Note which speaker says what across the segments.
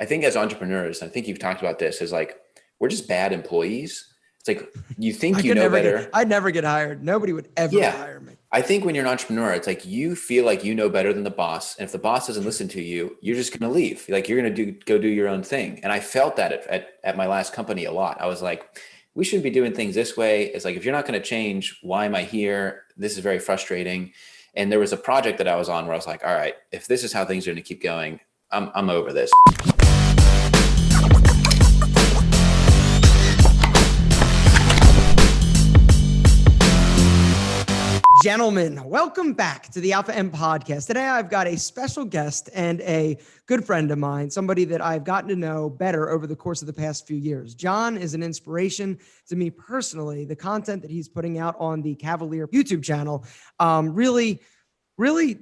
Speaker 1: I think as entrepreneurs, I think you've talked about this, is like, we're just bad employees. It's like, you think you know better.
Speaker 2: I'd never get hired. Nobody would ever hire me.
Speaker 1: I think when you're an entrepreneur, it's like you feel like you know better than the boss. And if the boss doesn't listen to you, you're just going to leave. Like you're going to go do your own thing. And I felt that at my last company a lot. I was like, we shouldn't be doing things this way. It's like, if you're not going to change, why am I here? This is very frustrating. And there was a project that I was on where I was like, all right, if this is how things are going to keep going, I'm over this.
Speaker 2: Gentlemen, welcome back to the Alpha M podcast. Today, I've got a special guest and a good friend of mine, somebody that I've gotten to know better over the course of the past few years. Jon is an inspiration to me personally. The content that he's putting out on the Kavalier YouTube channel really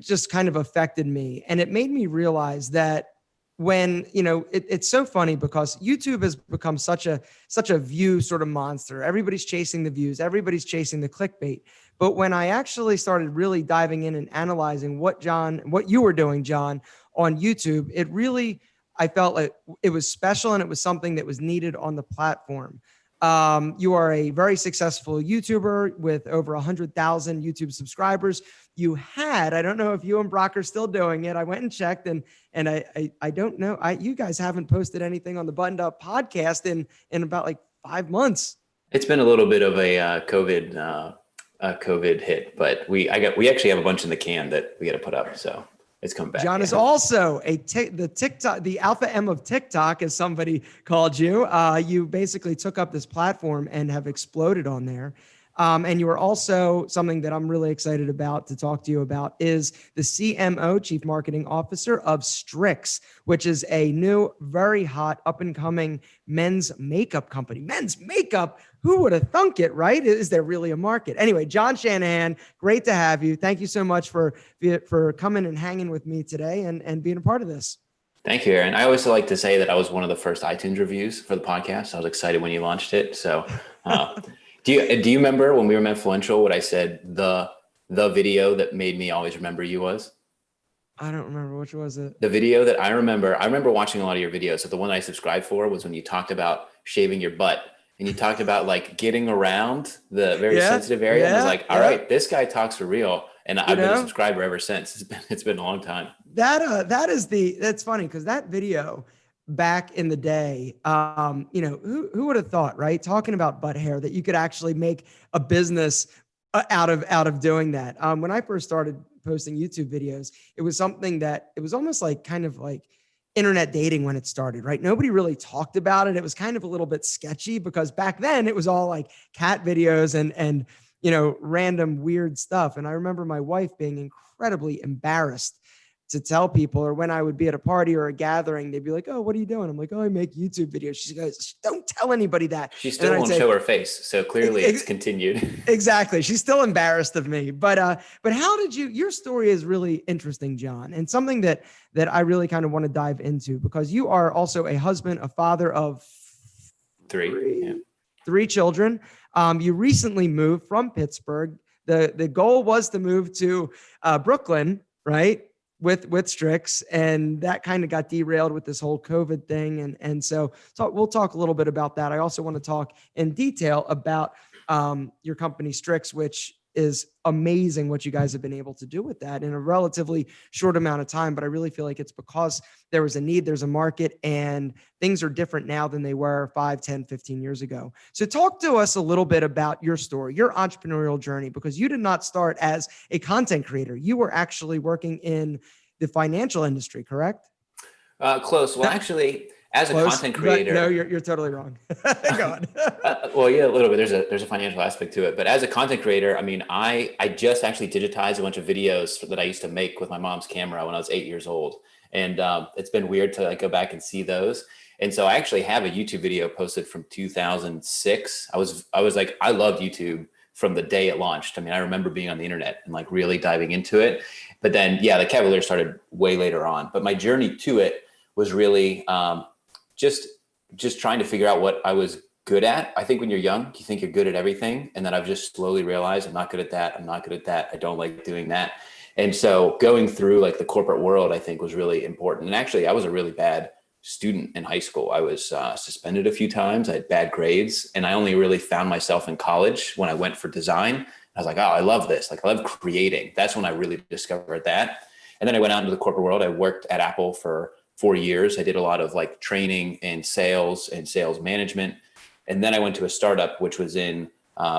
Speaker 2: just kind of affected me. And it made me realize that when, it's so funny because YouTube has become such a view sort of monster. Everybody's chasing the views. Everybody's chasing the clickbait. But when I actually started really diving in and analyzing what you were doing, Jon, on YouTube, I felt like it was special and it was something that was needed on the platform. You are a very successful YouTuber with over 100,000 YouTube subscribers. You had, I don't know if you and Brock are still doing it. I went and checked and I don't know. You guys haven't posted anything on the Buttoned Up podcast in about like 5 months.
Speaker 1: It's been a little bit of a COVID hit, but we actually have a bunch in the can that we got to put up. So it's come back.
Speaker 2: Jon is also the Alpha M of TikTok, as somebody called you. You basically took up this platform and have exploded on there. And you are also something that I'm really excited about to talk to you about is the CMO, Chief Marketing Officer of Strix, which is a new, very hot, up and coming men's makeup company. Men's makeup. Who would have thunk it, right? Is there really a market? Anyway, Jon Shanahan, great to have you. Thank you so much for coming and hanging with me today and being a part of this.
Speaker 1: Thank you, Aaron. I always like to say that I was one of the first iTunes reviews for the podcast. I was excited when you launched it. So do you remember when we were influential, what I said the video that made me always remember you was?
Speaker 2: I don't remember. Which was it?
Speaker 1: The video that I remember watching a lot of your videos. So the one I subscribed for was when you talked about shaving your butt. And you talked about like getting around the very sensitive area. And I was like, all right, this guy talks for real. And I've been a subscriber ever since. It's been a long time.
Speaker 2: That's funny because that video back in the day, who would have thought, right? Talking about butt hair, that you could actually make a business out of doing that. When I first started posting YouTube videos, it was something that it was almost like kind of like internet dating when it started, right? Nobody really talked about it. It was kind of a little bit sketchy because back then it was all like cat videos and random weird stuff. And I remember my wife being incredibly embarrassed to tell people, or when I would be at a party or a gathering, they'd be like, "Oh, what are you doing?" I'm like, "Oh, I make YouTube videos." She goes, "Don't tell anybody that."
Speaker 1: She still won't show her face. So clearly it's continued.
Speaker 2: Exactly. She's still embarrassed of me. But how did your story is really interesting, Jon, and something that I really kind of want to dive into because you are also a husband, a father of three children. You recently moved from Pittsburgh. The goal was to move to Brooklyn, right? With Strix, and that kind of got derailed with this whole COVID thing. And so we'll talk a little bit about that. I also want to talk in detail about your company Strix, which is amazing what you guys have been able to do with that in a relatively short amount of time. But I really feel like it's because there was a need, there's a market, and things are different now than they were 5, 10, 15 years ago. So talk to us a little bit about your story, your entrepreneurial journey, because you did not start as a content creator. You were actually working in the financial industry, correct?
Speaker 1: Close. Well, actually, as a content creator,
Speaker 2: no, you're totally wrong. Go on.
Speaker 1: Well, yeah, a little bit. There's a financial aspect to it, but as a content creator, I mean, I just actually digitized a bunch of videos that I used to make with my mom's camera when I was 8 years old, and it's been weird to like go back and see those. And so I actually have a YouTube video posted from 2006. I was like, I loved YouTube from the day it launched. I mean, I remember being on the internet and like really diving into it. But then, yeah, the Kavalier started way later on. But my journey to it was really just trying to figure out what I was good at. I think when you're young, you think you're good at everything. And then I've just slowly realized I'm not good at that. I'm not good at that. I don't like doing that. And so going through like the corporate world, I think was really important. And actually, I was a really bad student in high school. I was suspended a few times. I had bad grades, and I only really found myself in college when I went for design. I was like, oh, I love this. Like, I love creating. That's when I really discovered that. And then I went out into the corporate world. I worked at Apple for 4 years. I did a lot of like training and sales management. And then I went to a startup, which was in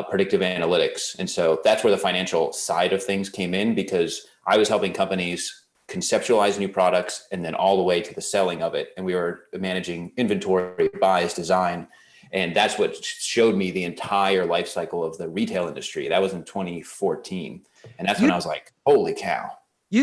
Speaker 1: predictive analytics. And so that's where the financial side of things came in, because I was helping companies conceptualize new products and then all the way to the selling of it. And we were managing inventory, buys, design. And that's what showed me the entire life cycle of the retail industry. That was in 2014. And that's when I was like, holy cow.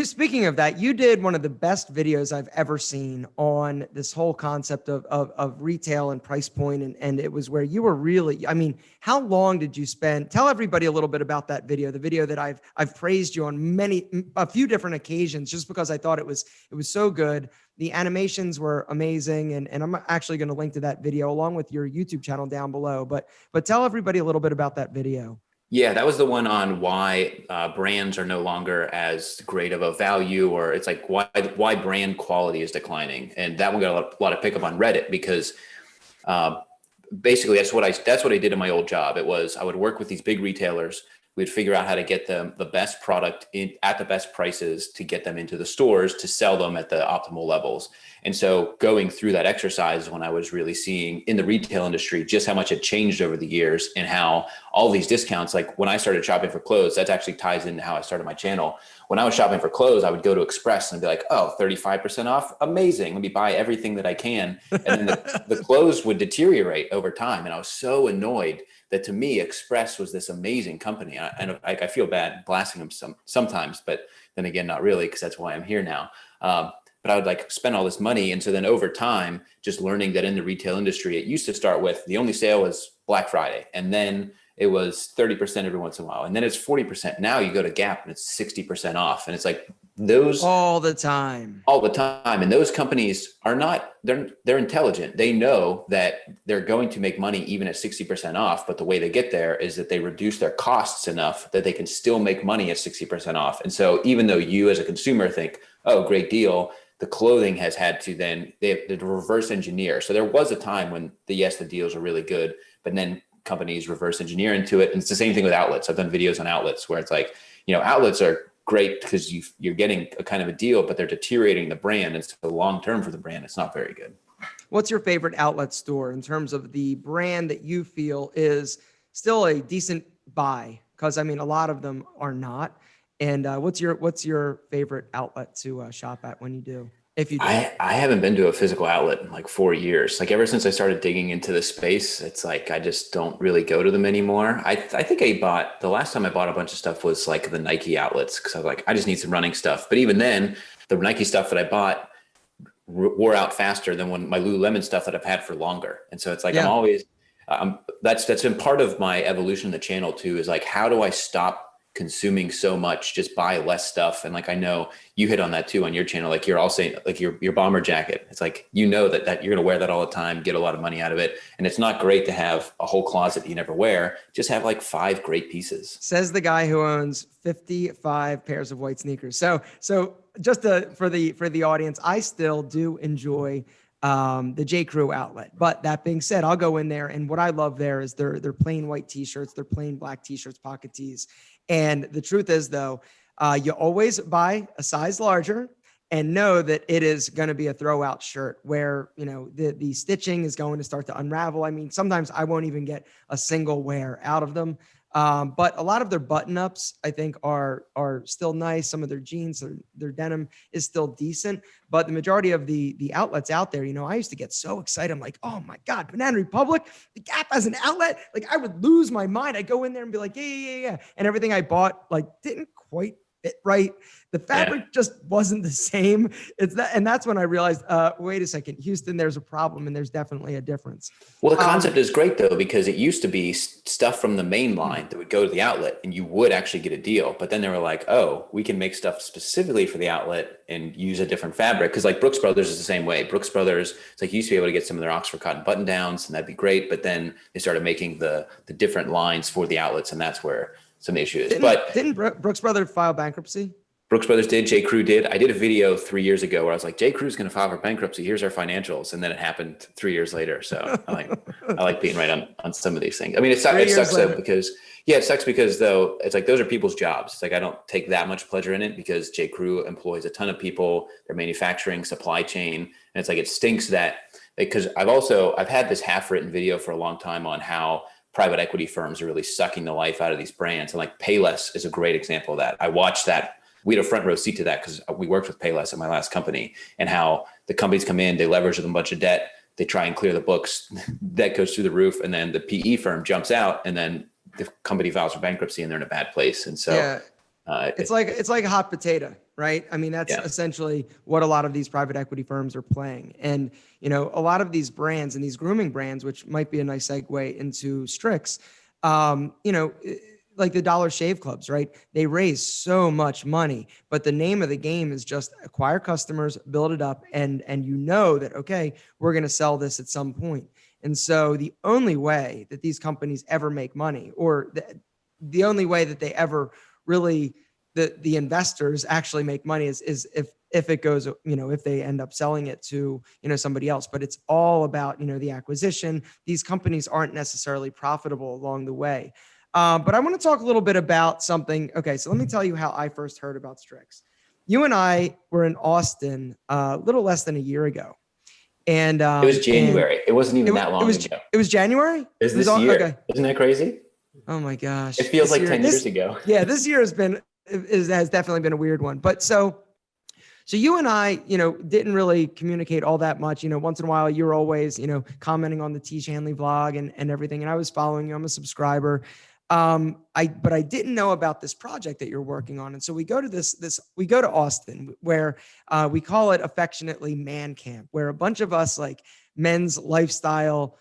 Speaker 2: Speaking of that, you did one of the best videos I've ever seen on this whole concept of retail and price point. And it was where you were really, I mean, how long did you spend? Tell everybody a little bit about that video, the video that I've praised you on a few different occasions, just because I thought it was so good. The animations were amazing. And I'm actually going to link to that video along with your YouTube channel down below. But tell everybody a little bit about that video.
Speaker 1: Yeah, that was the one on why brands are no longer as great of a value, or it's like why brand quality is declining. And that one got a lot of pickup on Reddit, because basically that's what I did in my old job. It was, I would work with these big retailers. We'd figure out how to get them the best product at the best prices to get them into the stores to sell them at the optimal levels. And so going through that exercise, when I was really seeing in the retail industry just how much it changed over the years, and how all these discounts, like when I started shopping for clothes, that actually ties into how I started my channel. When I was shopping for clothes, I would go to Express and be like, oh, 35% off. Amazing. Let me buy everything that I can. And then the clothes would deteriorate over time. And I was so annoyed that, to me, Express was this amazing company. And I feel bad blasting them sometimes, but then again, not really, because that's why I'm here now. But I would like spend all this money. And so then over time, just learning that in the retail industry, it used to start with the only sale was Black Friday. And then it was 30% every once in a while. And then it's 40%. Now you go to Gap and it's 60% off. And it's like those
Speaker 2: all the time.
Speaker 1: And those companies are not, they're intelligent. They know that they're going to make money even at 60% off. But the way they get there is that they reduce their costs enough that they can still make money at 60% off. And so even though you as a consumer think, oh, great deal, the clothing has had to then, they have to reverse engineer. So there was a time when the deals are really good, but then companies reverse engineer into it. And it's the same thing with outlets. I've done videos on outlets where it's like, outlets are great because you're getting a kind of a deal, but they're deteriorating the brand. And so long-term for the brand, it's not very good.
Speaker 2: What's your favorite outlet store in terms of the brand that you feel is still a decent buy? Because I mean, a lot of them are not. And what's your favorite outlet to shop at when you do? If you do?
Speaker 1: I haven't been to a physical outlet in like 4 years. Like ever since I started digging into the space, it's like I just don't really go to them anymore. I think the last time I bought a bunch of stuff was like the Nike outlets, because I was like, I just need some running stuff. But even then, the Nike stuff that I bought wore out faster than when my Lululemon stuff that I've had for longer. And so it's like, I'm always, that's been part of my evolution in the channel too, is like, how do I stop consuming so much, just buy less stuff? And like, I know you hit on that too on your channel. Like you're all saying, like your bomber jacket, it's like, that you're going to wear that all the time, get a lot of money out of it. And it's not great to have a whole closet you never wear. Just have like 5 great pieces.
Speaker 2: Says the guy who owns 55 pairs of white sneakers. So just for the audience, I still do enjoy the J. Crew outlet. But that being said, I'll go in there, and what I love there is their plain white t-shirts, their plain black t-shirts, pocket tees. And the truth is, though, you always buy a size larger and know that it is going to be a throwout shirt where, the stitching is going to start to unravel. I mean, sometimes I won't even get a single wear out of them. But a lot of their button-ups, I think, are still nice. Some of their jeans, their denim is still decent. But the majority of the outlets out there, I used to get so excited. I'm like, oh my God, Banana Republic, the Gap has an outlet. Like I would lose my mind. I'd go in there and be like, yeah. And everything I bought didn't quite fit right. The fabric just wasn't the same. And that's when I realized, wait a second, Houston, there's a problem, and there's definitely a difference.
Speaker 1: Well, the concept is great though, because it used to be stuff from the main line that would go to the outlet and you would actually get a deal. But then they were like, oh, we can make stuff specifically for the outlet and use a different fabric. Cause like Brooks Brothers is the same way. Brooks Brothers, it's like you used to be able to get some of their Oxford cotton button downs, and that'd be great. But then they started making the different lines for the outlets, and that's where some issues.
Speaker 2: Didn't Brooks Brothers file bankruptcy?
Speaker 1: Brooks Brothers did, J. Crew did. I did a video 3 years ago where I was like, J. Crew's going to file for bankruptcy. Here's our financials. And then it happened 3 years later. So I like being right on some of these things. I mean, it sucks though, because it sucks because though it's like, those are people's jobs. It's like, I don't take that much pleasure in it because J. Crew employs a ton of people, their manufacturing, supply chain. And it's like, it stinks that, because I've had this half-written video for a long time on how private equity firms are really sucking the life out of these brands. And like Payless is a great example of that. I watched that. We had a front row seat to that because we worked with Payless at my last company, and how the companies come in, they leverage with a bunch of debt, they try and clear the books, debt goes through the roof, and then the PE firm jumps out, and then the company files for bankruptcy and they're in a bad place. And so
Speaker 2: it's like a hot potato, right? I mean, that's essentially what a lot of these private equity firms are playing. And, a lot of these brands and these grooming brands, which might be a nice segue into Strix, like the Dollar Shave Clubs, right? They raise so much money, but the name of the game is just acquire customers, build it up, and that, okay, we're going to sell this at some point. And so the only way that these companies ever make money, or the only way that they ever really, the investors actually make money is if it goes, if they end up selling it to, somebody else. But it's all about, the acquisition. These companies aren't necessarily profitable along the way. But I want to talk a little bit about something. Okay, so let me tell you how I first heard about Strix. You and I were in Austin a little less than a year ago. And
Speaker 1: it was January. It wasn't even that long ago.
Speaker 2: It was January?
Speaker 1: It was this year. Okay. Isn't that crazy?
Speaker 2: Oh my gosh.
Speaker 1: It feels like 10 years ago.
Speaker 2: Yeah, this year has definitely been a weird one. But so you and I, didn't really communicate all that much. Once in a while, you're always, commenting on the T. Shanley vlog and everything. And I was following you. I'm a subscriber. But I didn't know about this project that you're working on. And so we go to we go to Austin, where we call it affectionately ManCamp, where a bunch of us, like men's lifestyle,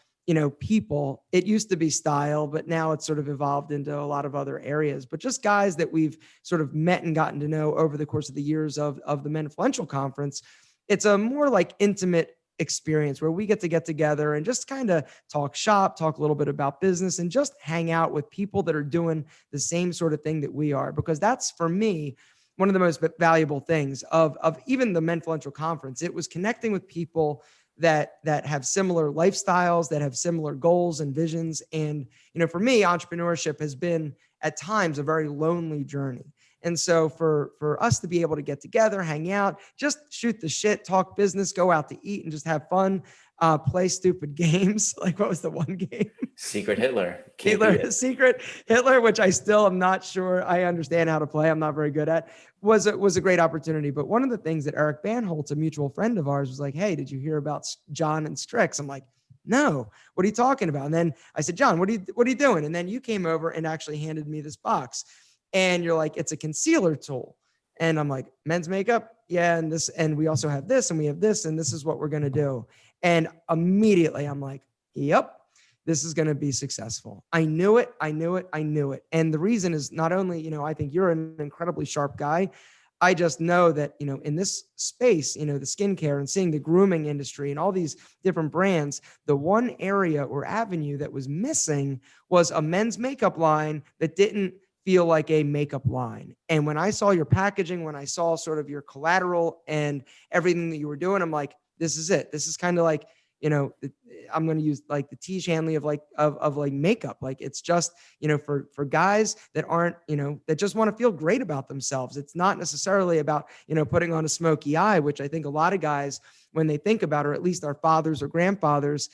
Speaker 2: people. It used to be style, but now it's sort of evolved into a lot of other areas, but just guys that we've sort of met and gotten to know over the course of the years of the Men Influential Conference. It's a more like intimate experience where we get together and just kind of talk shop, talk a little bit about business, and just hang out with people that are doing the same sort of thing that we are. Because that's, for me, one of the most valuable things of even the Men Influential Conference. It was connecting with people that have similar lifestyles, that have similar goals and visions. And, for me, entrepreneurship has been at times a very lonely journey. And so for us to be able to get together, hang out, just shoot the shit, talk business, go out to eat and just have fun, play stupid games. Like, what was the one game?
Speaker 1: Secret Hitler.
Speaker 2: Secret Hitler, which I still am not sure I understand how to play. I'm not very good at. Was a great opportunity. But one of the things that Eric Banholtz, a mutual friend of ours, was like, hey, did you hear about Jon and Strix? I'm like, no, what are you talking about? And then I said, Jon, what are you doing? And then you came over and actually handed me this box. And you're like, it's a concealer tool. And I'm like, men's makeup? Yeah. And we also have this, and we have this, and this is what we're going to do. And immediately I'm like, yep, this is going to be successful. I knew it. And the reason is not only, I think you're an incredibly sharp guy. I just know that, in this space, the skincare and seeing the grooming industry and all these different brands, the one area or avenue that was missing was a men's makeup line that didn't feel like a makeup line. And when I saw your packaging, when I saw sort of your collateral and everything that you were doing, I'm like, this is it. This is kind of like, I'm going to use like the T. Shanley of like makeup. Like, it's just, for guys that aren't, that just want to feel great about themselves. It's not necessarily about, putting on a smoky eye, which I think a lot of guys, when they think about, or at least our fathers or grandfathers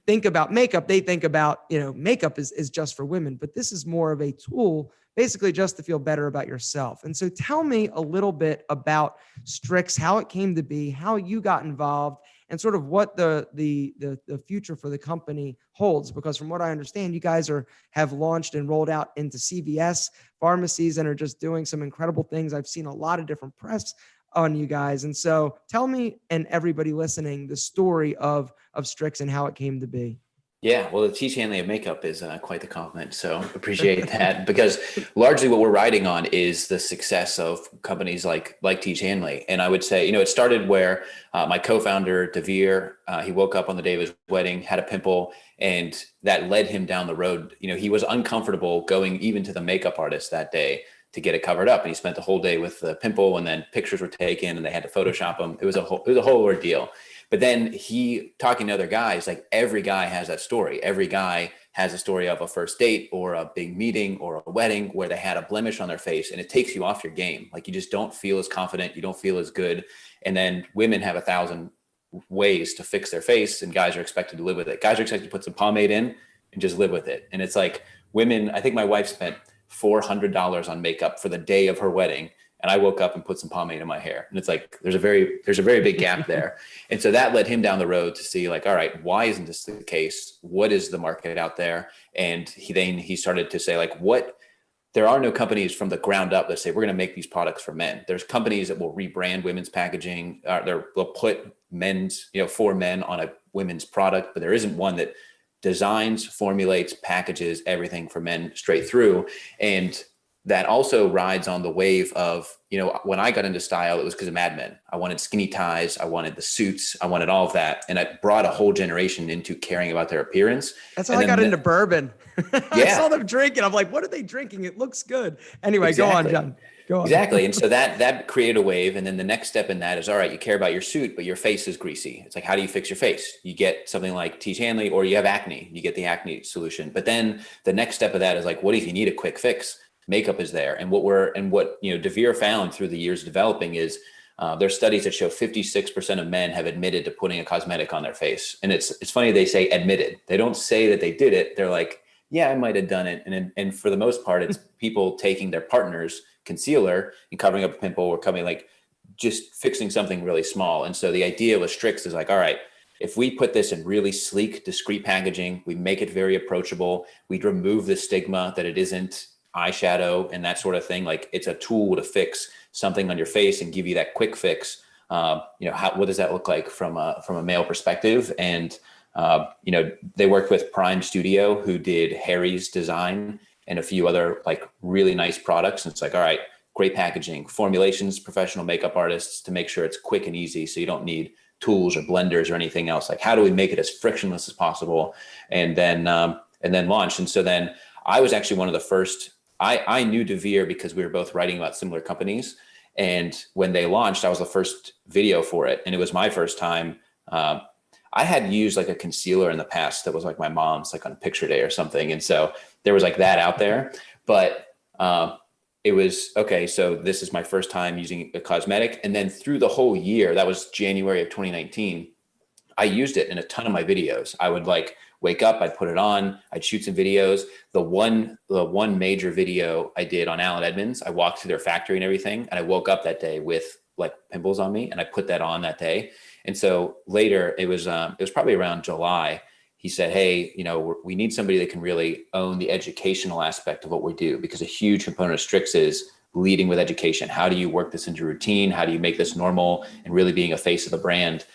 Speaker 2: think about makeup, they think about, makeup is just for women, but this is more of a tool, basically just to feel better about yourself. And so tell me a little bit about Strix, how it came to be, how you got involved, and sort of what the future for the company holds. Because from what I understand, you guys have launched and rolled out into CVS pharmacies and are just doing some incredible things. I've seen a lot of different press on you guys. And so tell me and everybody listening the story of Strix and how it came to be.
Speaker 1: Yeah, well, the T. Shanley of makeup is quite the compliment. So appreciate that, because largely what we're riding on is the success of companies like T. Shanley. And I would say, it started where my co-founder, Devere, he woke up on the day of his wedding, had a pimple, and that led him down the road. He was uncomfortable going even to the makeup artist that day to get it covered up. And he spent the whole day with the pimple, and then pictures were taken and they had to Photoshop them. It was a whole ordeal. But then he, talking to other guys, like every guy has that story. Every guy has a story of a first date or a big meeting or a wedding where they had a blemish on their face, and it takes you off your game. Like you just don't feel as confident. You don't feel as good. And then women have 1,000 ways to fix their face, and guys are expected to live with it. Guys are expected to put some pomade in and just live with it. And it's like women, I think my wife spent $400 on makeup for the day of her wedding. And I woke up and put some pomade in my hair. And it's like, there's a very big gap there. And so that led him down the road to see like, all right, why isn't this the case? What is the market out there? And he started to say like, there are no companies from the ground up that say, we're going to make these products for men. There's companies that will rebrand women's packaging. They'll put men's, for men on a women's product, but there isn't one that designs, formulates, packages everything for men straight through. And that also rides on the wave of, when I got into style, it was because of Mad Men. I wanted skinny ties. I wanted the suits. I wanted all of that. And I brought a whole generation into caring about their appearance.
Speaker 2: That's how I got into bourbon.
Speaker 1: Yeah.
Speaker 2: I saw them drinking. I'm like, what are they drinking? It looks good. Anyway, Exactly. Go on, John. Go on.
Speaker 1: Exactly. And so that created a wave. And then the next step in that is, all right, you care about your suit, but your face is greasy. It's like, how do you fix your face? You get something like T. Hanley, or you have acne, you get the acne solution. But then the next step of that is like, what if you need a quick fix? Makeup is there. And what DeVere found through the years developing is there's studies that show 56% of men have admitted to putting a cosmetic on their face. And it's funny, they say admitted. They don't say that they did it. They're like, yeah, I might have done it. And for the most part, it's people taking their partner's concealer and covering up a pimple, or covering like just fixing something really small. And so the idea with Strix is like, all right, if we put this in really sleek, discreet packaging, we make it very approachable, we'd remove the stigma that it isn't eyeshadow and that sort of thing. Like it's a tool to fix something on your face and give you that quick fix. What does that look like from a male perspective? And, they worked with Prime Studio, who did Harry's design and a few other like really nice products. And it's like, all right, great packaging, formulations, professional makeup artists to make sure it's quick and easy. So you don't need tools or blenders or anything else. Like, how do we make it as frictionless as possible? And then launch. And so then I was actually one of the first. I knew DeVere because we were both writing about similar companies. And when they launched, I was the first video for it. And it was my first time. I had used like a concealer in the past that was like my mom's, like on a picture day or something. And so there was like that out there, but it was, okay, so this is my first time using a cosmetic. And then through the whole year, that was January of 2019, I used it in a ton of my videos. I would like wake up, I'd put it on, I'd shoot some videos. The one major video I did on Allen Edmonds, I walked through their factory and everything. And I woke up that day with like pimples on me, and I put that on that day. And so later it was probably around July. He said, hey, we need somebody that can really own the educational aspect of what we do, because a huge component of Strix is leading with education. How do you work this into routine? How do you make this normal and really being a face of the brand?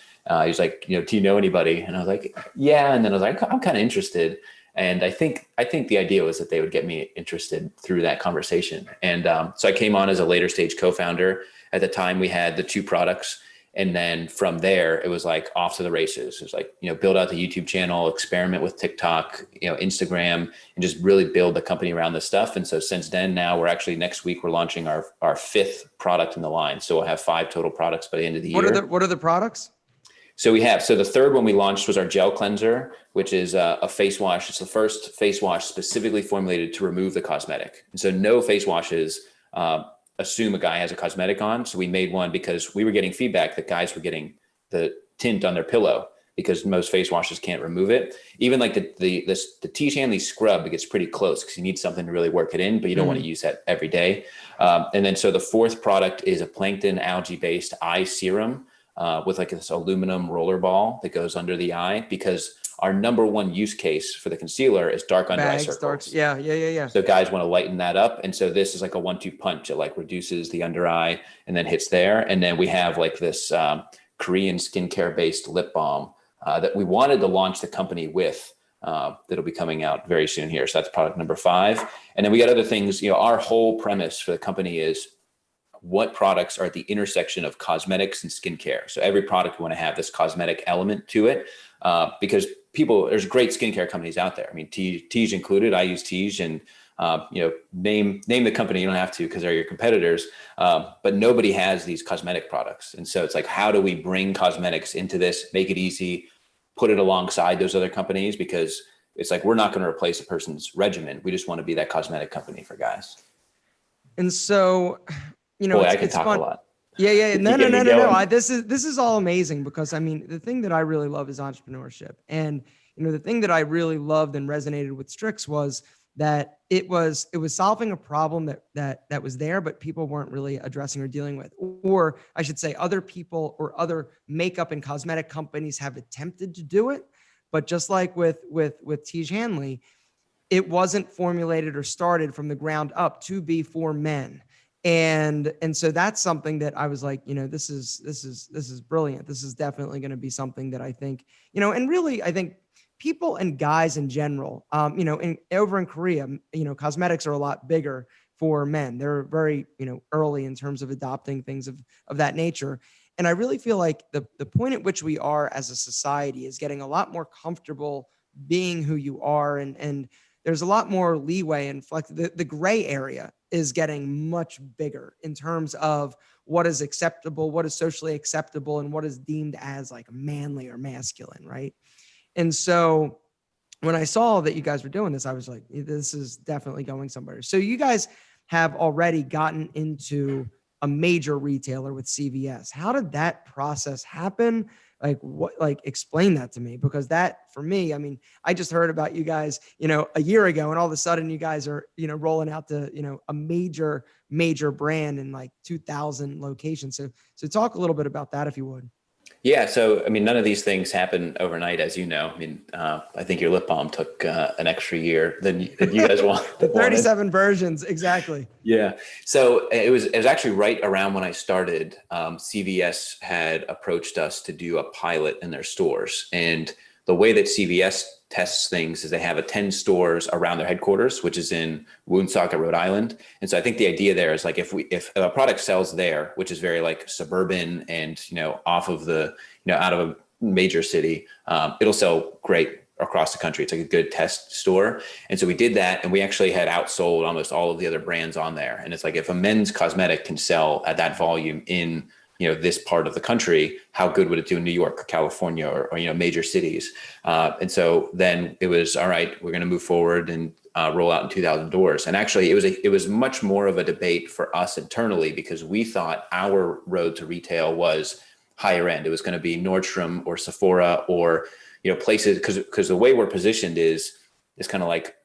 Speaker 1: He's like, do you know anybody? And I was like, yeah. And then I was like, I'm kind of interested. And I think the idea was that they would get me interested through that conversation. And so I came on as a later stage co-founder. At the time we had the 2 products. And then from there, it was like off to the races. It was like, build out the YouTube channel, experiment with TikTok, Instagram, and just really build the company around this stuff. And so since then, now we're actually, next week, we're launching our 5th product in the line. So we'll have 5 total products by the end of the year.
Speaker 2: What are the products?
Speaker 1: So the 3rd one we launched was our gel cleanser, which is a face wash. It's the first face wash specifically formulated to remove the cosmetic. And so no face washes assume a guy has a cosmetic on. So we made one because we were getting feedback that guys were getting the tint on their pillow because most face washes can't remove it. Even like the T. Hanley scrub, it gets pretty close because you need something to really work it in, but you don't want to use that every day. And then so the 4th product is a plankton algae-based eye serum with like this aluminum roller ball that goes under the eye, because our number one use case for the concealer is dark under eye circles.
Speaker 2: Yeah.
Speaker 1: So guys want to lighten that up. And so this is like a 1-2 punch. It like reduces the under eye and then hits there. And then we have like this Korean skincare based lip balm that we wanted to launch the company with. That'll be coming out very soon here. So that's product number 5. And then we got other things. Our whole premise for the company is what products are at the intersection of cosmetics and skincare. So every product we want to have this cosmetic element to it, because there's great skincare companies out there. I mean, Tiege included. I use Tiege, and name the company. You don't have to because they're your competitors. But nobody has these cosmetic products. And so it's like, how do we bring cosmetics into this, make it easy, put it alongside those other companies? Because it's like, we're not going to replace a person's regimen. We just want to be that cosmetic company for guys.
Speaker 2: And so,
Speaker 1: Boy, I can
Speaker 2: it's
Speaker 1: talk
Speaker 2: fun.
Speaker 1: a lot.
Speaker 2: Yeah. No.
Speaker 1: You get me going.
Speaker 2: This is all amazing because I mean, the thing that I really love is entrepreneurship. And, the thing that I really loved and resonated with Strix was that it was solving a problem that was there, but people weren't really addressing or dealing with, or I should say other people or other makeup and cosmetic companies have attempted to do it. But just like with Tej Hanley, it wasn't formulated or started from the ground up to be for men. And so that's something that I was like, this is brilliant. This is definitely going to be something that I think, and really, I think people and guys in general, over in Korea, cosmetics are a lot bigger for men. They're very, early in terms of adopting things of that nature. And I really feel like the point at which we are as a society is getting a lot more comfortable being who you are. And there's a lot more leeway and flex. The gray area is getting much bigger in terms of what is acceptable, what is socially acceptable, and what is deemed as like manly or masculine, right? And so when I saw that you guys were doing this, I was like, this is definitely going somewhere. So you guys have already gotten into a major retailer with CVS. How did that process happen? Explain that to me, because that for me, I mean, I just heard about you guys, a year ago, and all of a sudden you guys are, rolling out to, a major brand in like 2,000 locations. So talk a little bit about that if you would.
Speaker 1: Yeah. So, I mean, none of these things happen overnight, as you know. I mean, I think your lip balm took an extra year than you guys want.
Speaker 2: 37 versions. Exactly.
Speaker 1: Yeah. So it was actually right around when I started. CVS had approached us to do a pilot in their stores. And the way that CVS tests things is they have 10 stores around their headquarters, which is in Woonsocket, Rhode Island. And so I think the idea there is like, if a product sells there, which is very like suburban and, off of the, out of a major city, it'll sell great across the country. It's like a good test store. And so we did that, and we actually had outsold almost all of the other brands on there. And it's like, if a men's cosmetic can sell at that volume in, this part of the country, how good would it do in New York or California or major cities? And so then it was, all right, we're going to move forward and roll out in 2,000 doors. And actually it was much more of a debate for us internally, because we thought our road to retail was higher end. It was going to be Nordstrom or Sephora or, places, because the way we're positioned is kind of like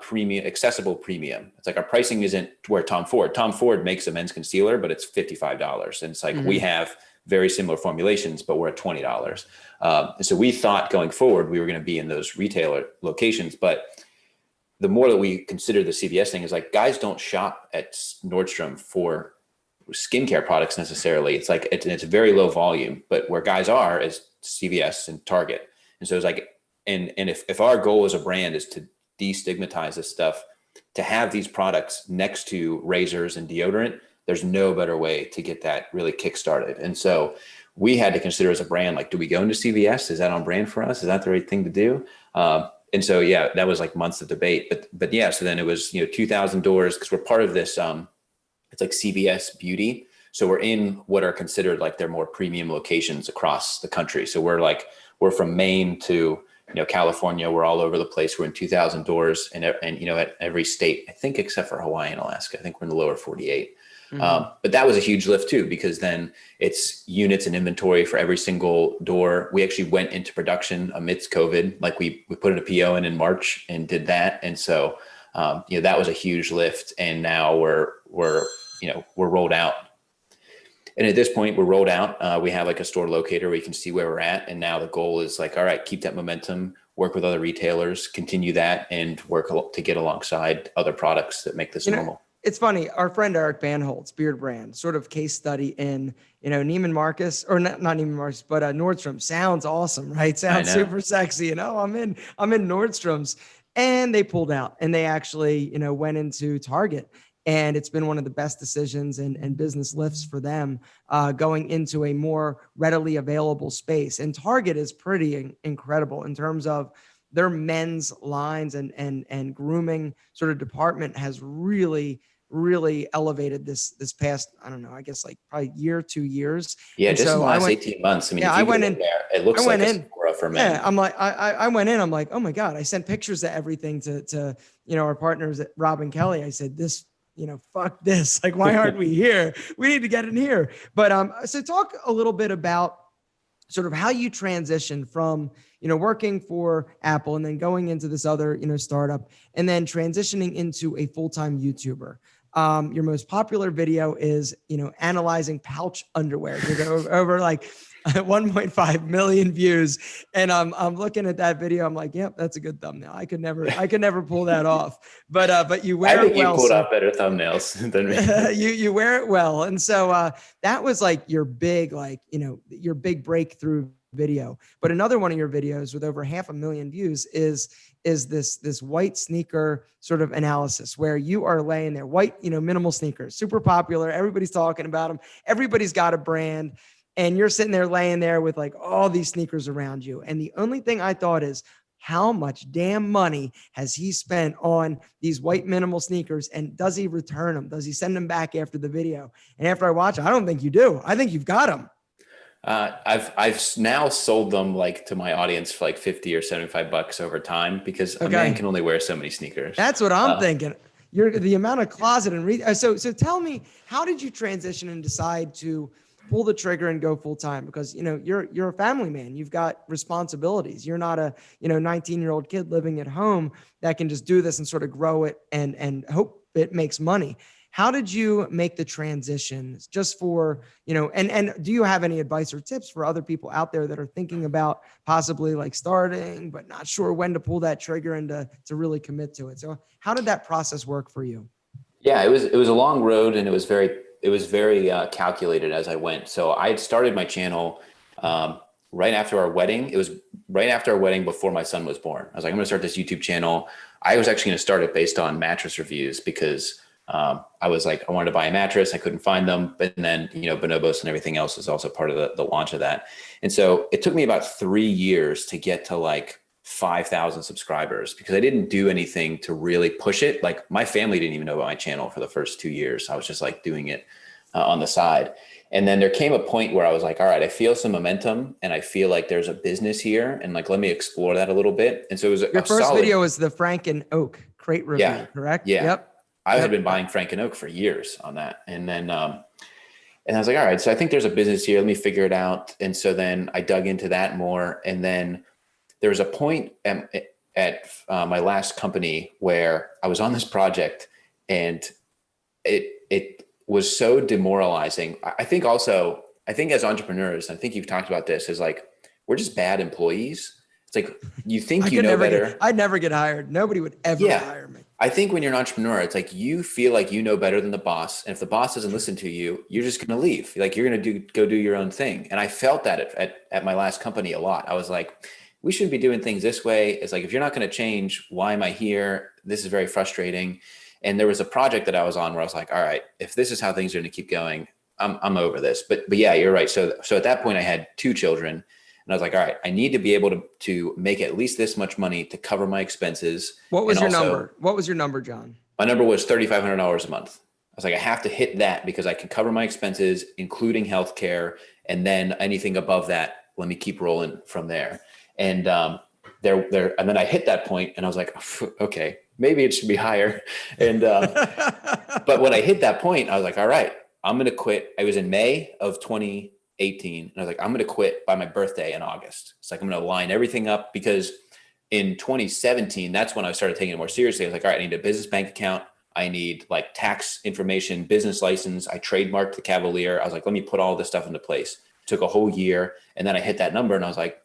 Speaker 1: premium, accessible premium. It's like our pricing isn't where Tom Ford makes a men's concealer, but it's $55. And it's like, we have very similar formulations, but we're at $20. And so we thought going forward, we were going to be in those retailer locations. But the more that we consider the CVS thing is like, guys don't shop at Nordstrom for skincare products necessarily. It's like, it's very low volume, but where guys are is CVS and Target. And so it's like, and if our goal as a brand is to destigmatize this stuff, to have these products next to razors and deodorant, there's no better way to get that really kickstarted. And so we had to consider as a brand, like, do we go into CVS? Is that on brand for us? Is that the right thing to do? And so, yeah, that was like months of debate, but yeah, so then it was, 2,000 doors, because we're part of this, it's like CVS Beauty. So we're in what are considered like their more premium locations across the country. So we're from Maine to, California. We're all over the place. We're in 2,000 doors and at every state, I think, except for Hawaii and Alaska. I think we're in the lower 48. But that was a huge lift too, because then it's units and inventory for every single door. We actually went into production amidst COVID. Like we put a PO in March and did that. And so, that was a huge lift. And now we're rolled out. And at this point, we're rolled out. We have like a store locator where you can see where we're at. And now the goal is like, all right, keep that momentum, work with other retailers, continue that, and work to get alongside other products that make this normal.
Speaker 2: It's funny. Our friend Eric Banholtz, Beard Brand, sort of case study in, Neiman Marcus, or not Neiman Marcus, but Nordstrom. Sounds awesome, right? Sounds super sexy. I'm in Nordstrom's, and they pulled out, and they actually, went into Target. And it's been one of the best decisions and business lifts for them, going into a more readily available space. And Target is pretty incredible in terms of their men's lines and grooming sort of department has really elevated this past, I don't know, I guess like probably year, 2 years.
Speaker 1: Yeah,
Speaker 2: And
Speaker 1: just in
Speaker 2: so
Speaker 1: the last 18 months. I mean,
Speaker 2: yeah,
Speaker 1: if
Speaker 2: I
Speaker 1: you go
Speaker 2: went
Speaker 1: in
Speaker 2: in,
Speaker 1: there, it
Speaker 2: I
Speaker 1: looks like
Speaker 2: went
Speaker 1: a
Speaker 2: in.
Speaker 1: Sephora for men.
Speaker 2: Yeah, I'm like, I went in. I'm like, oh my God. I sent pictures of everything to our partners at Rob and Kelly. I said, this, fuck this. Like, why aren't we here? We need to get in here. But so talk a little bit about sort of how you transition from, working for Apple and then going into this other, startup, and then transitioning into a full-time YouTuber. Your most popular video is, analyzing pouch underwear. You go over like 1.5 million views. And I'm looking at that video. I'm like, yep, that's a good thumbnail. I could never pull that off, but you
Speaker 1: I
Speaker 2: wear
Speaker 1: think
Speaker 2: it
Speaker 1: you
Speaker 2: well.
Speaker 1: pulled out better thumbnails than me.
Speaker 2: You wear it well. And so that was like your big, your big breakthrough video. But another one of your videos with over 500,000 views is this white sneaker sort of analysis where you are laying there, white, minimal sneakers, super popular. Everybody's talking about them. Everybody's got a brand. And you're sitting there laying there with like all these sneakers around you. And the only thing I thought is, how much damn money has he spent on these white minimal sneakers? And does he return them? Does he send them back after the video? And after I watch it, I don't think you do. I think you've got them.
Speaker 1: I've now sold them like to my audience for like 50 or $75 over time because a man can only wear so many sneakers.
Speaker 2: That's what I'm thinking. You're the amount of closet and so tell me, how did you transition and decide to pull the trigger and go full time? Because you're a family man. You've got responsibilities. You're not a 19-year-old kid living at home that can just do this and sort of grow it and hope it makes money. How did you make the transition just for, and do you have any advice or tips for other people out there that are thinking about possibly like starting, but not sure when to pull that trigger and to really commit to it? So how did that process work for you?
Speaker 1: Yeah, it was a long road and it was very calculated as I went. So I had started my channel right after our wedding. It was right after our wedding before my son was born. I was like, I'm going to start this YouTube channel. I was actually going to start it based on mattress reviews because I was like, I wanted to buy a mattress. I couldn't find them. But then, Bonobos and everything else was also part of the launch of that. And so it took me about 3 years to get to like 5,000 subscribers because I didn't do anything to really push it. Like my family didn't even know about my channel for the first 2 years. I was just like doing it on the side. And then there came a point where I was like, all right, I feel some momentum and I feel like there's a business here and like, let me explore that a little bit. And so it was
Speaker 2: your first video was the Frank and Oak crate review, correct?
Speaker 1: Yeah.
Speaker 2: Yep.
Speaker 1: I had been buying Frank and Oak for years on that. And then, and I was like, all right, so I think there's a business here. Let me figure it out. And so then I dug into that more. And then there was a point at my last company where I was on this project and it was so demoralizing. I think as entrepreneurs, I think you've talked about this, is like, we're just bad employees. It's like, you think you know better.
Speaker 2: I'd never get hired. Nobody would ever hire me.
Speaker 1: I think when you're an entrepreneur, it's like you feel like you know better than the boss. And if the boss doesn't listen to you, you're just going to leave. Like you're going to go do your own thing. And I felt that at my last company a lot. I was like, we shouldn't be doing things this way. It's like, if you're not going to change, why am I here? This is very frustrating. And there was a project that I was on where I was like, all right, if this is how things are going to keep going, I'm over this. But yeah, you're right. So at that point I had 2 children. And I was like, all right, I need to be able to make at least this much money to cover my expenses.
Speaker 2: What was your number? What was your number, John?
Speaker 1: My number was $3,500 a month. I was like, I have to hit that because I can cover my expenses, including healthcare. And then anything above that, let me keep rolling from there. And and then I hit that point and I was like, okay, maybe it should be higher. And, but when I hit that point, I was like, all right, I'm going to quit. I was in May of 2018. And I was like, I'm going to quit by my birthday in August. It's like, I'm going to line everything up because in 2017, that's when I started taking it more seriously. I was like, all right, I need a business bank account. I need like tax information, business license. I trademarked the Kavalier. I was like, let me put all this stuff into place. It took a whole year. And then I hit that number and I was like,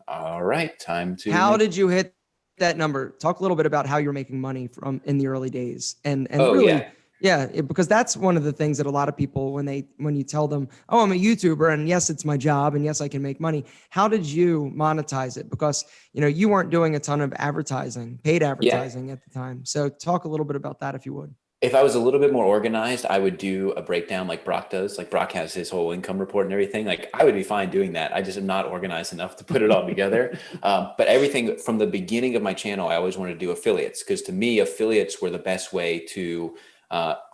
Speaker 1: all right, time to.
Speaker 2: How did you hit that number? Talk a little bit about how you're making money from in the early days and really. Yeah, because that's one of the things that a lot of people, when you tell them, oh, I'm a YouTuber and yes, it's my job and yes, I can make money. How did you monetize it? Because, you weren't doing a ton of advertising, paid advertising at the time. So talk a little bit about that if you would.
Speaker 1: If I was a little bit more organized, I would do a breakdown like Brock does. Like Brock has his whole income report and everything. Like I would be fine doing that. I just am not organized enough to put it all together. But everything from the beginning of my channel, I always wanted to do affiliates because to me, affiliates were the best way to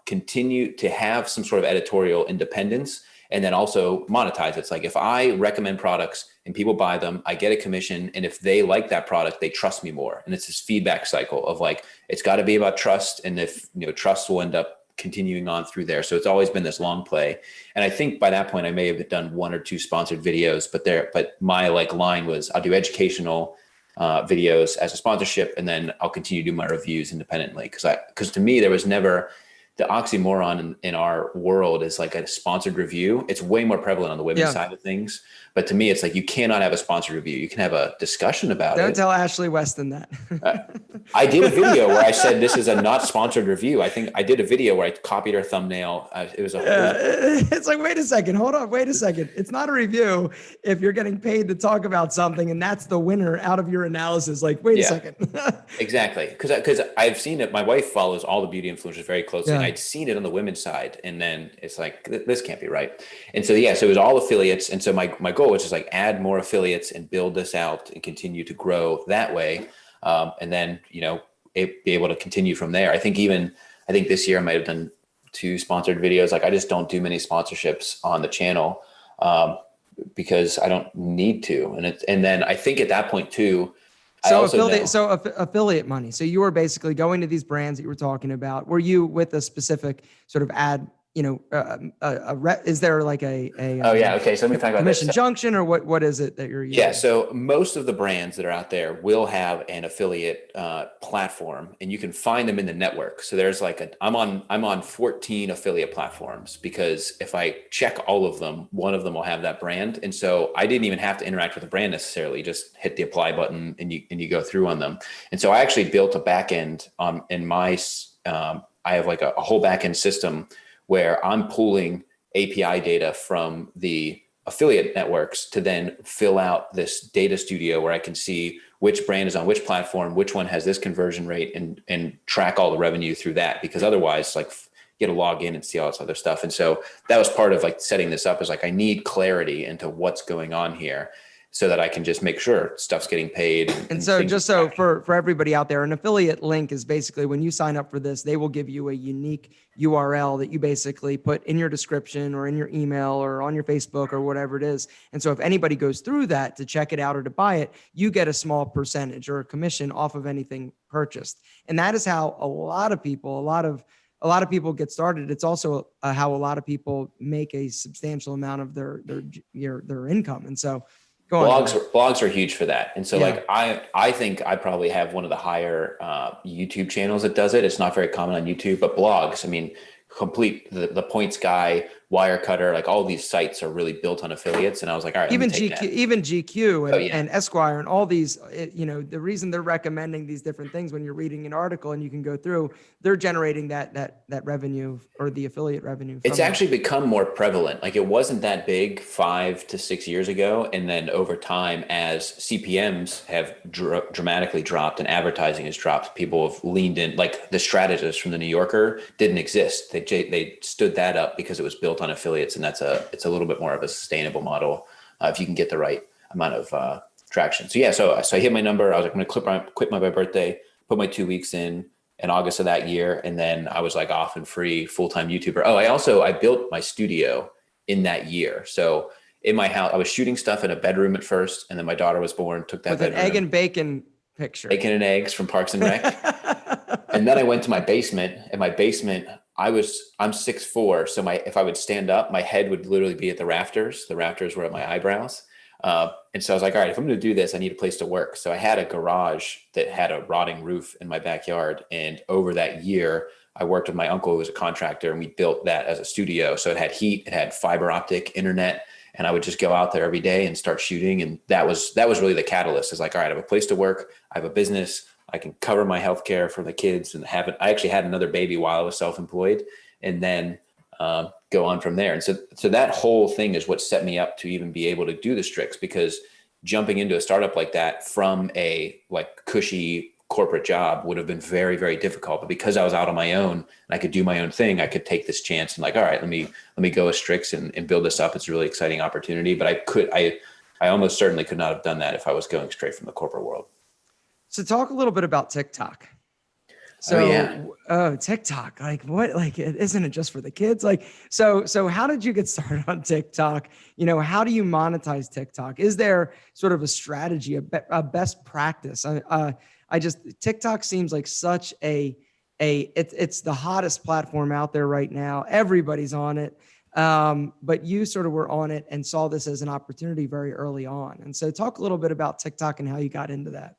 Speaker 1: continue to have some sort of editorial independence and then also monetize. It's like if I recommend products and people buy them, I get a commission. And if they like that product, they trust me more. And it's this feedback cycle of like, it's got to be about trust. And if, trust will end up continuing on through there. So it's always been this long play. And I think by that point, I may have done 1 or 2 sponsored videos, but my line was I'll do educational videos as a sponsorship. And then I'll continue to do my reviews independently. Because to me, there was never the oxymoron in our world is like a sponsored review. It's way more prevalent on the women's side of things. But to me, it's like, you cannot have a sponsored review. You can have a discussion about it.
Speaker 2: Don't tell Ashley Weston that.
Speaker 1: I did a video where I said, this is a not sponsored review. I think I did a video where I copied her thumbnail.
Speaker 2: It's like, wait a second, hold on, wait a second. It's not a review if you're getting paid to talk about something and that's the winner out of your analysis. Like, wait a second.
Speaker 1: Exactly. Because I've seen it. My wife follows all the beauty influencers very closely. And I'd seen it on the women's side. And then it's like, this can't be right. And so, so it was all affiliates. And so my goal was just like add more affiliates and build this out and continue to grow that way. And then, be able to continue from there. I think this year I might've done 2 sponsored videos. Like I just don't do many sponsorships on the channel because I don't need to. And then I think at that point too,
Speaker 2: affiliate money. So you were basically going to these brands that you were talking about. Were you with a specific sort of ad, is there like okay. So let me talk about commission junction or what is it that you're using?
Speaker 1: Yeah. So most of the brands that are out there will have an affiliate platform and you can find them in the network. So there's like I'm on 14 affiliate platforms because if I check all of them, one of them will have that brand. And so I didn't even have to interact with the brand necessarily, just hit the apply button and you go through on them. And so I actually built a backend in my, I have like a whole backend system where I'm pulling API data from the affiliate networks to then fill out this data studio where I can see which brand is on which platform, which one has this conversion rate and track all the revenue through that. Because otherwise, like you got to log in and see all this other stuff. And so that was part of like setting this up is like, I need clarity into what's going on here so that I can just make sure stuff's getting paid.
Speaker 2: And so just so for everybody out there, an affiliate link is basically when you sign up for this, they will give you a unique URL that you basically put in your description or in your email or on your Facebook or whatever it is. And so if anybody goes through that to check it out or to buy it, you get a small percentage or a commission off of anything purchased. And that is how a lot of people get started. It's also how a lot of people make a substantial amount of their income. And so
Speaker 1: blogs are huge for that. And so like, I think I probably have one of the higher YouTube channels that does it. It's not very common on YouTube, but blogs, I mean, the Points Guy, Wirecutter, like all these sites are really built on affiliates. And I was like, all right,
Speaker 2: even GQ and Esquire and all these, the reason they're recommending these different things when you're reading an article and you can go through, they're generating that revenue or the affiliate revenue.
Speaker 1: It's actually become more prevalent. Like it wasn't that big 5 to 6 years ago. And then over time, as CPMs have dramatically dropped and advertising has dropped, people have leaned in. Like the strategist from the New Yorker didn't exist. They stood that up because it was built on affiliates, and it's a little bit more of a sustainable model if you can get the right amount of traction. So I hit my number. I was like, I'm going to quit my birthday, put my 2 weeks in August of that year, and then I was like off and free, full-time YouTuber. Oh, I built my studio in that year. So in my house, I was shooting stuff in a bedroom at first, and then my daughter was born, took that
Speaker 2: with
Speaker 1: bedroom.
Speaker 2: An egg and bacon picture.
Speaker 1: Bacon and eggs from Parks and Rec. And then I went to my basement. In my basement, I'm 6'4", so if I would stand up, my head would literally be at the rafters. The rafters were at my eyebrows. And so I was like, all right, if I'm going to do this, I need a place to work. So I had a garage that had a rotting roof in my backyard. And over that year, I worked with my uncle who was a contractor, and we built that as a studio. So it had heat, it had fiber optic internet, and I would just go out there every day and start shooting. And that was really the catalyst. It's like, all right, I have a place to work. I have a business. I can cover my healthcare for the kids and I actually had another baby while I was self-employed, and then go on from there. And so that whole thing is what set me up to even be able to do the Strix, because jumping into a startup like that from a like cushy corporate job would have been very, very difficult. But because I was out on my own and I could do my own thing, I could take this chance and like, all right, let me go with Strix and build this up. It's a really exciting opportunity. But I almost certainly could not have done that if I was going straight from the corporate world.
Speaker 2: So talk a little bit about TikTok. So, TikTok, like what, like, isn't it just for the kids? Like, so how did you get started on TikTok? You know, how do you monetize TikTok? Is there sort of a strategy, a best practice? TikTok seems like such it's the hottest platform out there right now. Everybody's on it. But you sort of were on it and saw this as an opportunity very early on. And so talk a little bit about TikTok and how you got into that.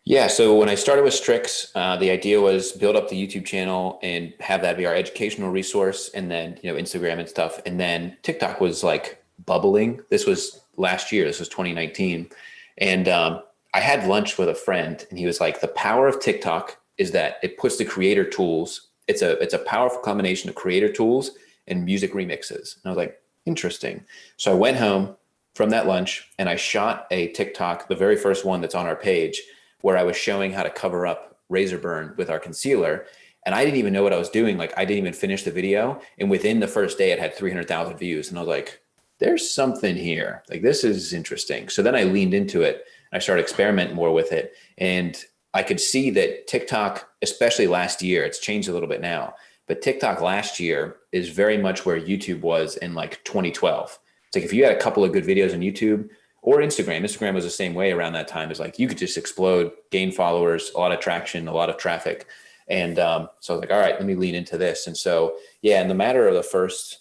Speaker 1: Yeah. So when I started with Strix, the idea was build up the YouTube channel and have that be our educational resource, and then, Instagram and stuff. And then TikTok was like bubbling. This was last year. This was 2019. And I had lunch with a friend and he was like, the power of TikTok is that it puts the creator tools. It's a powerful combination of creator tools and music remixes. And I was like, interesting. So I went home from that lunch and I shot a TikTok, the very first one that's on our page, where I was showing how to cover up razor burn with our concealer. And I didn't even know what I was doing. Like, I didn't even finish the video. And within the first day, it had 300,000 views. And I was like, there's something here. Like, this is interesting. So then I leaned into it. I started experimenting more with it. And I could see that TikTok, especially last year, it's changed a little bit now, but TikTok last year is very much where YouTube was in like 2012. It's like, if you had a couple of good videos on YouTube, or Instagram was the same way around that time. It's like, you could just explode, gain followers, a lot of traction, a lot of traffic. And so I was like, all right, let me lean into this. And so, yeah, in the matter of the first,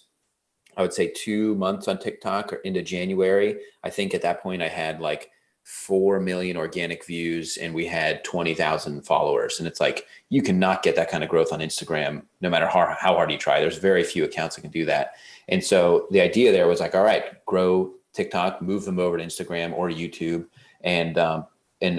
Speaker 1: I would say 2 months on TikTok or into January, I think at that point I had like 4 million organic views and we had 20,000 followers. And it's like, you cannot get that kind of growth on Instagram, no matter how hard you try. There's very few accounts that can do that. And so the idea there was like, all right, grow TikTok, move them over to Instagram or YouTube. And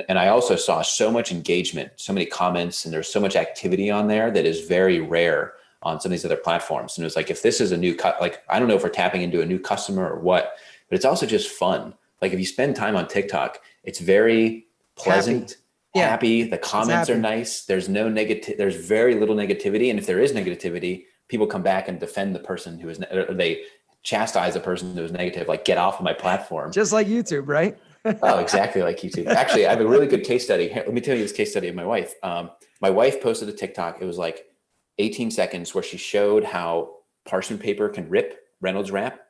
Speaker 1: I also saw so much engagement, so many comments, and there's so much activity on there that is very rare on some of these other platforms. And it was like, if this is a new like, I don't know if we're tapping into a new customer or what, but it's also just fun. Like, if you spend time on TikTok, it's very pleasant, happy. The comments are nice. There's no negative. There's very little negativity. And if there is negativity, people come back and defend the person who is, or they chastise a person who is negative, like, get off of my platform.
Speaker 2: Just like YouTube, right?
Speaker 1: Oh, exactly like YouTube. Actually, I have a really good case study. Here, let me tell you this case study of my wife. My wife posted a TikTok. It was like 18 seconds where she showed how parchment paper can rip Reynolds wrap.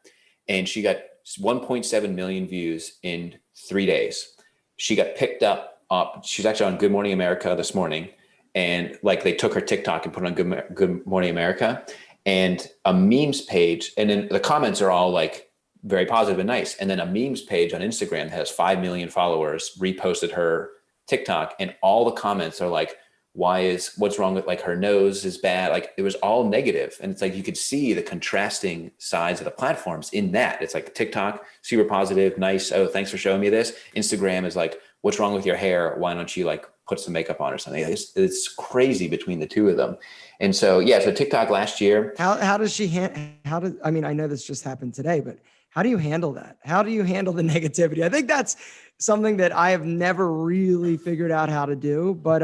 Speaker 1: And she got 1.7 million views in 3 days. She got picked up. She's actually on Good Morning America this morning. And like, they took her TikTok and put it on Good Morning America. And a memes page, and then the comments are all like very positive and nice. And then a memes page on Instagram that has 5 million followers reposted her TikTok, and all the comments are like, what's wrong with, like, her nose is bad. Like, it was all negative. And it's like, you could see the contrasting sides of the platforms in that. It's like TikTok, super positive, nice. Oh, thanks for showing me this. Instagram is like, what's wrong with your hair? Why don't you like put some makeup on or something? It's crazy between the two of them. And so, yeah, so TikTok last year.
Speaker 2: How does she, I mean, I know this just happened today, but how do you handle that? How do you handle the negativity? I think that's something that I have never really figured out how to do, but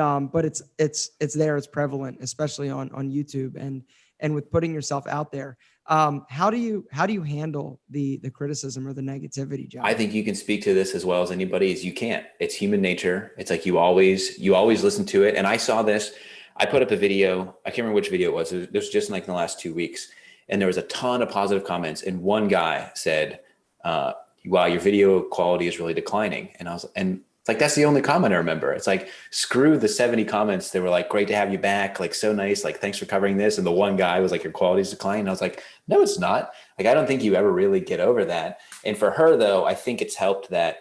Speaker 2: it's there, it's prevalent, especially on YouTube and with putting yourself out there. How do you handle the criticism or the negativity, Jon?
Speaker 1: I think you can speak to this as well as anybody. Is you can't. It's human nature. It's like, you always listen to it. And I saw this. I put up a video. I can't remember which video it was. It was just like in the last 2 weeks. And there was a ton of positive comments. And one guy said, wow, your video quality is really declining. And it's like, that's the only comment I remember. It's like, screw the 70 comments. They were like, great to have you back. Like, so nice. Like, thanks for covering this. And the one guy was like, your quality's declining. And I was like, no, it's not. Like, I don't think you ever really get over that. And for her though, I think it's helped that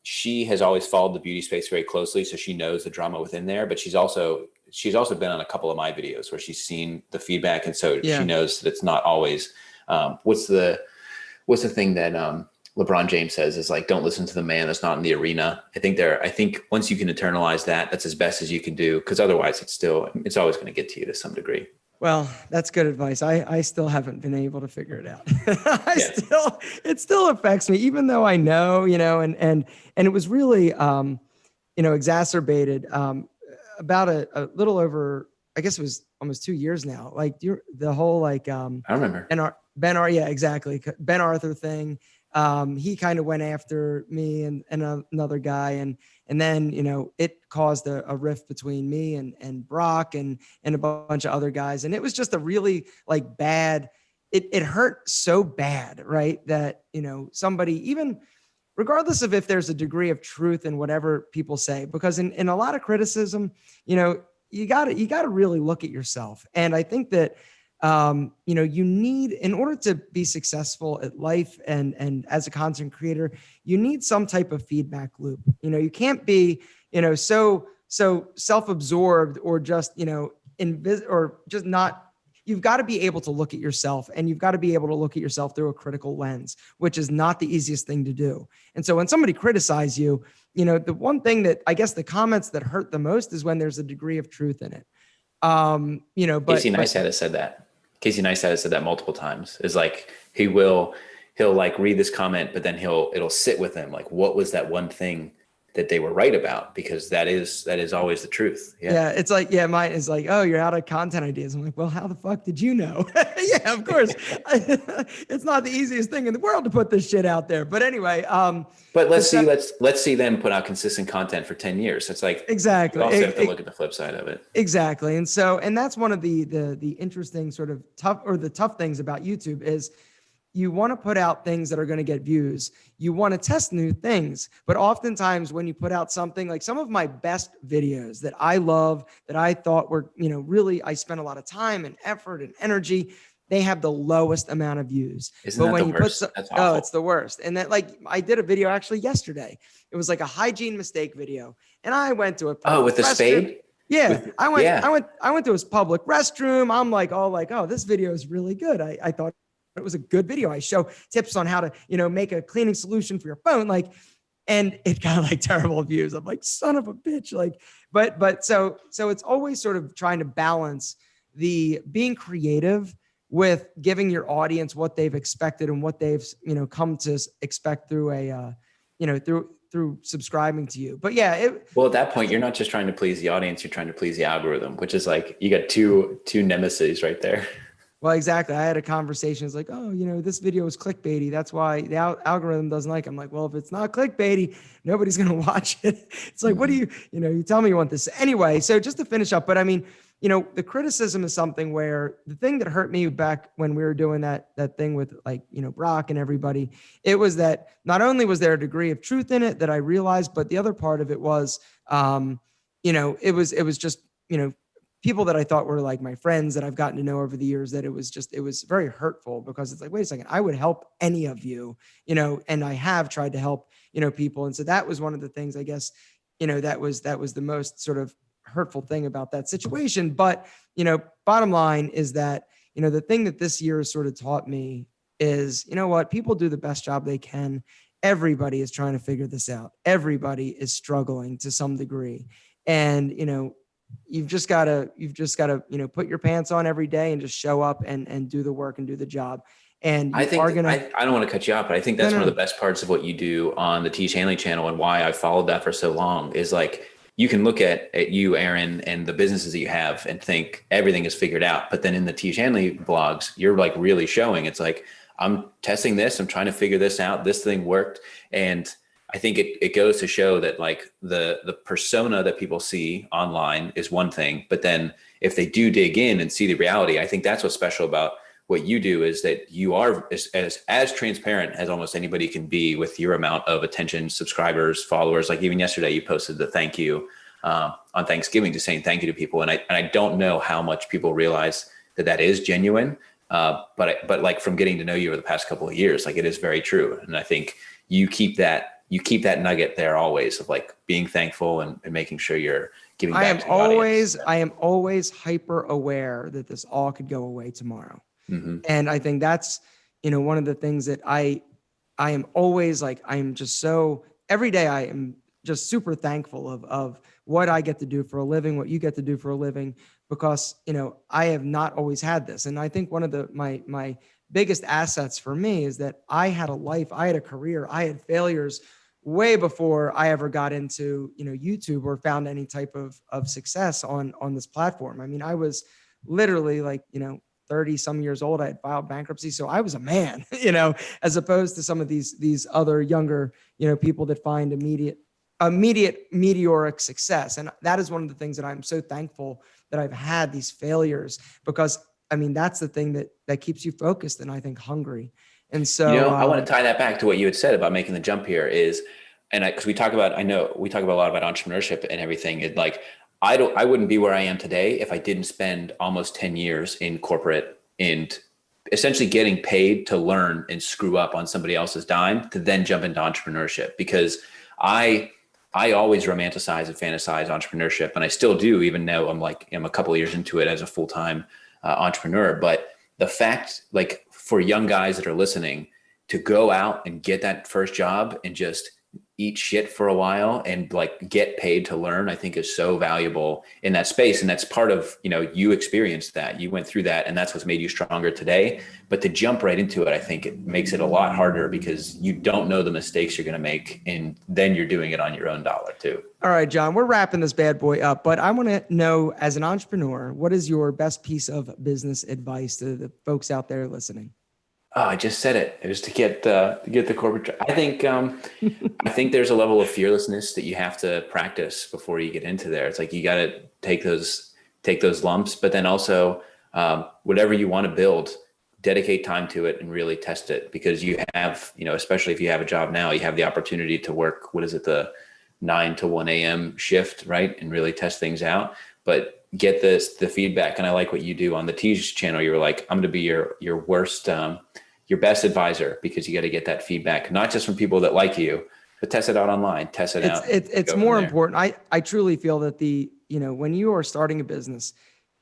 Speaker 1: she has always followed the beauty space very closely. So she knows the drama within there, but she's also been on a couple of my videos where she's seen the feedback. And so she knows that it's not always, what's the thing that LeBron James says is like, don't listen to the man that's not in the arena. I think once you can internalize that, that's as best as you can do. Cause otherwise it's always going to get to you to some degree.
Speaker 2: Well, that's good advice. I still haven't been able to figure it out. It still affects me, even though I know, and it was really, exacerbated about a little over, I guess it was almost 2 years now. Like the whole I
Speaker 1: remember.
Speaker 2: Yeah, exactly. Ben Arthur thing. He kind of went after me and another guy, and then it caused a rift between me and Brock and a bunch of other guys, and it was just a really bad. It hurt so bad, right? That somebody, even regardless of if there's a degree of truth in whatever people say, because in a lot of criticism, you gotta really look at yourself, and I think that you need, in order to be successful at life and as a content creator, you need some type of feedback loop. You can't be, so self-absorbed or just, or just not. You've got to be able to look at yourself, and you've got to be able to look at yourself through a critical lens, which is not the easiest thing to do. And so when somebody criticizes you, the one thing that I guess the comments that hurt the most is when there's a degree of truth in it. But
Speaker 1: Casey Neistat has said that. Casey Neistat has said that multiple times. Is like he'll read this comment, but then it'll sit with him. Like, what was that one thing that they were right about? Because that is always the truth.
Speaker 2: Yeah. It's like, yeah, mine is like, oh, you're out of content ideas. I'm like, well, how the fuck did you know? Yeah, of course. It's not the easiest thing in the world to put this shit out there. But anyway,
Speaker 1: but let's see them put out consistent content for 10 years. It's like,
Speaker 2: exactly.
Speaker 1: You also have to look at the flip side of it.
Speaker 2: Exactly. And that's one of the interesting sort of tough things about YouTube is you want to put out things that are going to get views. You want to test new things. But oftentimes when you put out something, like some of my best videos that I love, that I thought were, really, I spent a lot of time and effort and energy, they have the lowest amount of views.
Speaker 1: Isn't that the worst?
Speaker 2: Oh, it's the worst. And that, I did a video actually yesterday. It was like a hygiene mistake video. And I went to a
Speaker 1: with the spade?
Speaker 2: Yeah. I went to his public restroom. I'm like, oh, this video is really good. I thought it was a good video. I show tips on how to, make a cleaning solution for your phone. And it got terrible views. I'm like, son of a bitch. But so it's always sort of trying to balance the being creative with giving your audience what they've expected and what they've, come to expect through through subscribing to you. But yeah.
Speaker 1: Well, at that point, you're not just trying to please the audience, you're trying to please the algorithm, which is like, you got two nemesis right there.
Speaker 2: Well, exactly. I had a conversation. It's like, oh, this video is clickbaity. That's why the algorithm doesn't like it. I'm like, well, if it's not clickbaity, nobody's going to watch it. It's like, what do you tell me you want this anyway. So just to finish up, but I mean, the criticism is something where the thing that hurt me back when we were doing that thing with Brock and everybody, it was that not only was there a degree of truth in it that I realized, but the other part of it was, it was just, people that I thought were like my friends that I've gotten to know over the years, that it was very hurtful, because it's like, wait a second, I would help any of you, and I have tried to help, people. And so that was one of the things, I guess, that was the most sort of hurtful thing about that situation. But, bottom line is that, the thing that this year has sort of taught me is, what, people do the best job they can. Everybody is trying to figure this out. Everybody is struggling to some degree. And, you've just got to, put your pants on every day and just show up and do the work and do the job. And
Speaker 1: I think I don't want to cut you off, but I think that's one of the best parts of what you do on the T. Hanley channel, and why I followed that for so long is like, you can look at you, Aaron, and the businesses that you have and think everything is figured out. But then in the T. Hanley blogs, you're like really showing it's like, I'm testing this, I'm trying to figure this out. This thing worked. And I think it goes to show that like the persona that people see online is one thing, but then if they do dig in and see the reality, I think that's what's special about what you do, is that you are as transparent as almost anybody can be with your amount of attention, subscribers, followers. Like even yesterday, you posted the thank you on Thanksgiving, just saying thank you to people. And I don't know how much people realize that is genuine. But like from getting to know you over the past couple of years, like it is very true. And I think you keep that nugget there always of like being thankful and making sure you're giving back to the audience.
Speaker 2: I am always hyper aware that this all could go away tomorrow. Mm-hmm. And I think that's, one of the things that I am always like, I'm just so every day I am just super thankful of what I get to do for a living, what you get to do for a living, because, I have not always had this. And I think one of my biggest assets for me is that I had a life, I had a career, I had failures way before I ever got into, YouTube or found any type of success on this platform. I mean, I was literally like, 30 some years old. I had filed bankruptcy. So I was a man, as opposed to some of these other younger, people that find immediate meteoric success. And that is one of the things that I'm so thankful that I've had these failures, because I mean, that's the thing that keeps you focused and I think hungry. And so,
Speaker 1: I want to tie that back to what you had said about making the jump here is, and because I know we talk about a lot about entrepreneurship and everything. It like, I wouldn't be where I am today if I didn't spend almost 10 years in corporate and essentially getting paid to learn and screw up on somebody else's dime to then jump into entrepreneurship. Because I always romanticize and fantasize entrepreneurship, and I still do, even though I'm a couple of years into it as a full-time entrepreneur. But the fact, like, for young guys that are listening, to go out and get that first job and just eat shit for a while and like get paid to learn, I think is so valuable in that space. And that's part of, you experienced that, you went through that, and that's what's made you stronger today. But to jump right into it, I think it makes it a lot harder because you don't know the mistakes you're going to make. And then you're doing it on your own dollar too.
Speaker 2: All right, John, we're wrapping this bad boy up, but I want to know, as an entrepreneur, what is your best piece of business advice to the folks out there listening?
Speaker 1: Oh, I just said it. It was to get the corporate. I think there's a level of fearlessness that you have to practice before you get into there. It's like you got to take those lumps, but then also whatever you want to build, dedicate time to it and really test it, because you have, especially if you have a job now, you have the opportunity to work. What is it, the 9 to 1 a.m. shift, right? And really test things out, but get the feedback. And I like what you do on the Tease channel. You were like, I'm going to be your worst, your best advisor, because you got to get that feedback, not just from people that like you, but test it out online, test it out.
Speaker 2: It's more important. I truly feel that when you are starting a business,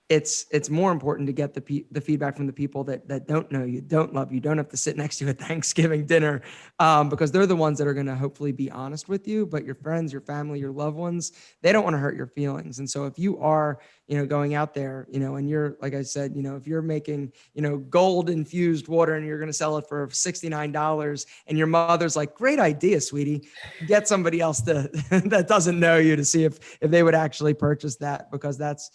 Speaker 2: it's more important to get the feedback from the people that don't know you, don't love you, don't have to sit next to you at Thanksgiving dinner, because they're the ones that are going to hopefully be honest with you. But your friends, your family, your loved ones, they don't want to hurt your feelings. And so if you are, going out there, and you're, like I said, if you're making, gold infused water and you're going to sell it for $69 and your mother's like, great idea, sweetie, get somebody else that doesn't know you to see if they would actually purchase that, because that's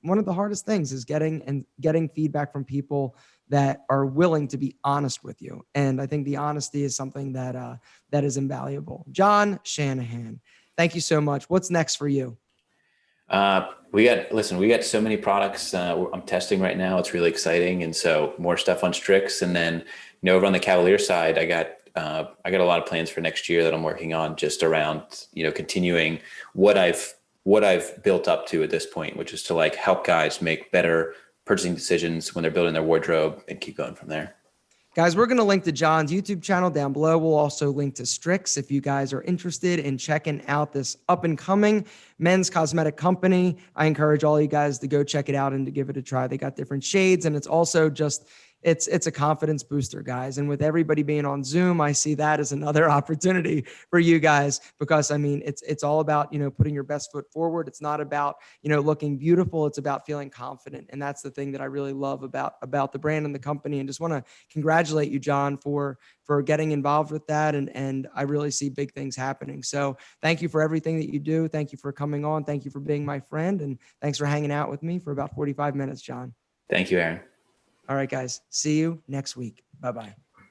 Speaker 2: one of the hardest things, is getting feedback from people that are willing to be honest with you. And I think the honesty is something that is invaluable. Jon Shanahan, thank you so much. What's next for you?
Speaker 1: We got so many products I'm testing right now. It's really exciting. And so more stuff on Strix. And then, over on the Kavalier side, I got a lot of plans for next year that I'm working on, just around, continuing what I've built up to at this point, which is to like help guys make better purchasing decisions when they're building their wardrobe and keep going from there.
Speaker 2: Guys, we're going to link to Jon's YouTube channel down below. We'll also link to Strix if you guys are interested in checking out this up and coming men's cosmetic company. I encourage all you guys to go check it out and to give it a try. They got different shades, and it's also just, it's a confidence booster, guys. And with everybody being on Zoom, I see that as another opportunity for you guys, because I mean, it's all about, putting your best foot forward. It's not about, looking beautiful. It's about feeling confident. And that's the thing that I really love about the brand and the company. And just want to congratulate you, Jon, for getting involved with that. And I really see big things happening. So thank you for everything that you do. Thank you for coming on. Thank you for being my friend. And thanks for hanging out with me for about 45 minutes, Jon.
Speaker 1: Thank you, Aaron.
Speaker 2: All right, guys. See you next week. Bye-bye.